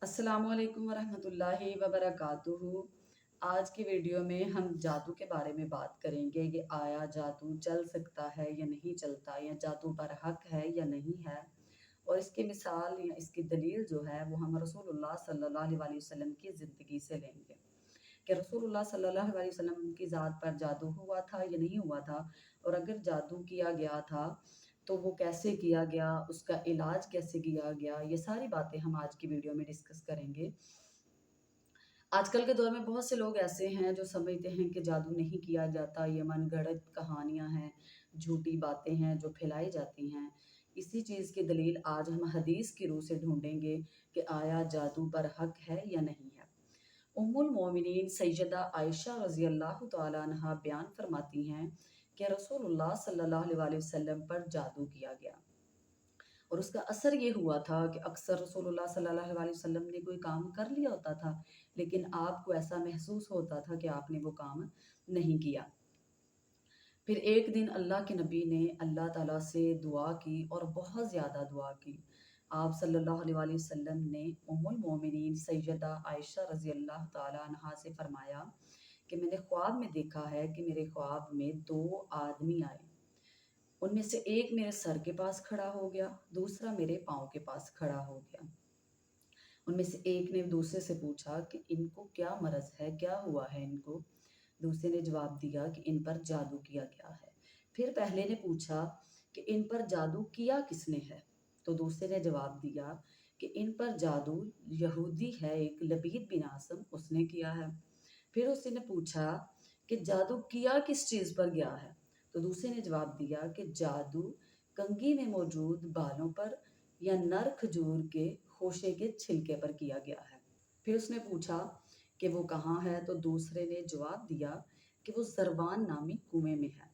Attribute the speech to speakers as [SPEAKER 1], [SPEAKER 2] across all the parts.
[SPEAKER 1] अस्सलाम वालेकुम वरहमतुल्लाहि वबरकातुहू। आज की वीडियो में हम जादू के बारे में बात करेंगे कि आया जादू चल सकता है या नहीं चलता, या जादू बरहक है या नहीं है। और इसकी मिसाल या इसकी दलील जो है वो हम रसूलुल्लाह सल्लल्लाहु अलैहि वसल्लम की ज़िंदगी से लेंगे कि रसूलुल्लाह सल्लल्लाहु अलैहि वसल्लम की ज़ात पर जादू हुआ था या नहीं हुआ था, और अगर जादू किया गया था तो वो कैसे किया गया, उसका इलाज कैसे किया गया, ये सारी बातें हम आज की वीडियो में डिस्कस करेंगे। आजकल के दौर में बहुत से लोग ऐसे हैं जो समझते हैं कि जादू नहीं किया जाता, ये मनगढ़ंत कहानियाँ हैं, झूठी बातें हैं जो फैलाई जाती हैं। इसी चीज़ की दलील आज हम हदीस की रूह से ढूँढेंगे कि आया जादू बरहक है या नहीं है। उम्मुल मोमिनीन सैयदा आयशा रज़ी अल्लाह तआला अन्हा बयान फरमाती हैं कि रसूलुल्लाह सल्लल्लाहु अलैहि वसल्लम पर जादू किया गया, और उसका असर ये हुआ था कि अक्सर रसूलुल्लाह सल्लल्लाहु अलैहि वसल्लम ने कोई काम कर लिया होता था, लेकिन आपको ऐसा महसूस होता था कि आपने वो काम नहीं किया। फिर एक दिन अल्लाह के नबी ने अल्लाह ताला से दुआ की, और बहुत ज़्यादा दुआ की। आप सल्लल्लाहु अलैहि वसल्लम ने उम्मुल मोमिनीन सैयदा आयशा रज़ी अल्लाह ताला अन्हा से फरमाया कि मैंने ख्वाब में देखा है कि मेरे ख्वाब में 2 आदमी आए। उनमें से एक मेरे सर के पास खड़ा हो गया, दूसरा मेरे पाँव के पास खड़ा हो गया। उनमें से एक ने दूसरे से पूछा कि इनको क्या मरज़ है, क्या हुआ है इनको? दूसरे ने जवाब दिया कि इन पर जादू किया गया है। फिर पहले ने पूछा कि इन पर जादू किया किसने है? तो दूसरे ने जवाब दिया कि इन पर जादू यहूदी है, एक लबीद बिन आसम, उसने किया है। फिर उसी ने पूछा कि जादू किया किस चीज़ पर गया है? तो दूसरे ने जवाब दिया कि जादू कंघी में मौजूद बालों पर या नर खजूर के खोशे के छिलके पर किया गया है। फिर उसने पूछा कि वो कहाँ है? तो दूसरे ने जवाब दिया कि वो ज़रवान नामी कुएं में है।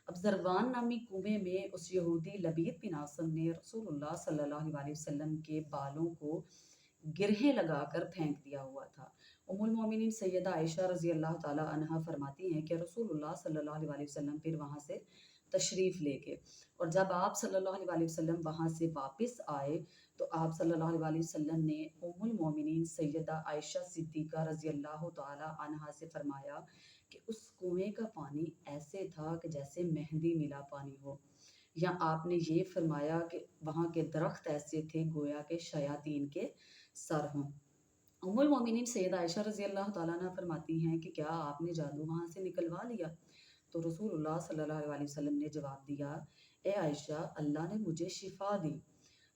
[SPEAKER 1] अब ज़रवान नामी कुएं में उस यहूदी लबीद बिन आसम ने रसूलुल्लाह सल्लल्लाहु अलैहि वसल्लम के बालों को गिरहें लगाकर फेंक दिया हुआ था। उम्मुल मोमिनीन सैयदा आयशा रज़ी अल्लाह ताला अन्हा फरमाती हैं कि रसूलुल्लाह सल्लल्लाहु अलैहि वसल्लम फिर वहाँ से तशरीफ़ ले गए, और जब आप सल्लल्लाहु अलैहि वसल्लम वहाँ से वापस आए तो आप सल्लल्लाहु अलैहि वसल्लम ने उम्मुल मोमिनीन सैयदा आयशा सिद्दीक़ा रज़ी अल्लाह ताला अन्हा से फरमाया कि उस कुएं का पानी ऐसे था कि जैसे मेहंदी मिला पानी हो, या आपने ये फरमाया कि वहाँ के दरख्त ऐसे थे गोया के शयातीन के सर हों। उम्मुल मोमिनीन सैयदा आयशा रज़ी अल्लाह ताला अन्हा फरमाती हैं कि क्या आपने जादू वहाँ से निकलवा लिया? तो रसूलुल्लाह सल्लल्लाहु अलैहि वसल्लम ने जवाब दिया, ए आयशा, अल्लाह ने मुझे शिफा दी।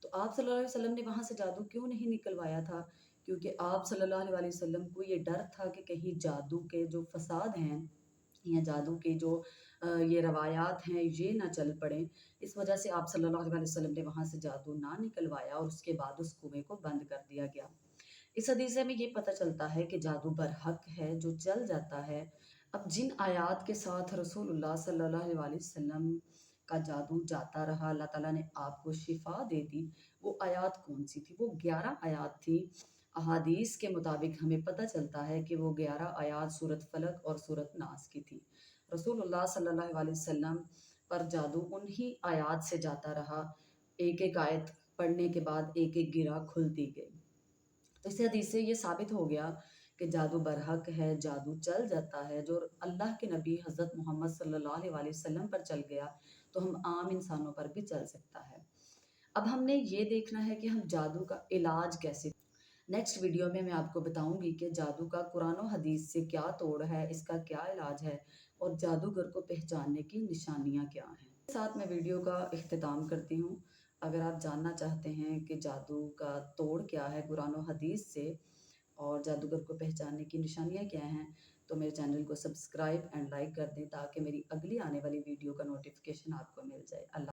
[SPEAKER 1] तो आप सल्लल्लाहु अलैहि वसल्लम ने वहाँ से जादू क्यों नहीं निकलवाया था? क्योंकि आप सल्लल्लाहु अलैहि वसल्लम को ये डर था कि कहीं जादू के जो फ़साद हैं या जादू के जो ये रवायात हैं ये ना चल पड़ें। इस वजह से आप सल्लल्लाहु अलैहि वसल्लम ने वहाँ से जादू ना निकलवाया, और उसके बाद उस कुएँ को बंद कर दिया गया। इस हदीस से हमें ये पता चलता है कि जादू बरहक है, जो चल जाता है। अब जिन आयात के साथ रसूलुल्लाह सल्लल्लाहु अलैहि वसल्लम का जादू जाता रहा, अल्लाह ताला ने आपको शिफा दे दी, वो आयात कौन सी थी? वो 11 आयात थी। अहादीस के मुताबिक हमें पता चलता है कि वो 11 आयात सूरत फलक और सूरत नास की थी। रसूलुल्लाह सल्लल्लाहु अलैहि वसल्लम पर जादू उन्हीं आयात से जाता रहा। एक-एक आयत पढ़ने के बाद एक-एक गिरा खुलती गई। तो इस हदीस से ये साबित हो गया कि जादू बरहक है, जादू चल जाता है। जो अल्लाह के नबी हज़रत मोहम्मद सल्लल्लाहु अलैहि वसल्लम पर चल गया, तो हम आम इंसानों पर भी चल सकता है। अब हमने ये देखना है कि हम जादू का इलाज कैसे। नेक्स्ट वीडियो में मैं आपको बताऊंगी कि जादू का कुरान और हदीस से क्या तोड़ है, इसका क्या इलाज है, और जादूगर को पहचानने की निशानियाँ क्या हैं। इसके साथ मैं वीडियो का इख्तिताम करती हूँ। अगर आप जानना चाहते हैं कि जादू का तोड़ क्या है कुरान और हदीस से, और जादूगर को पहचानने की निशानियाँ क्या हैं, तो मेरे चैनल को सब्सक्राइब एंड लाइक कर दें ताकि मेरी अगली आने वाली वीडियो का नोटिफिकेशन आपको मिल जाए। अल्लाह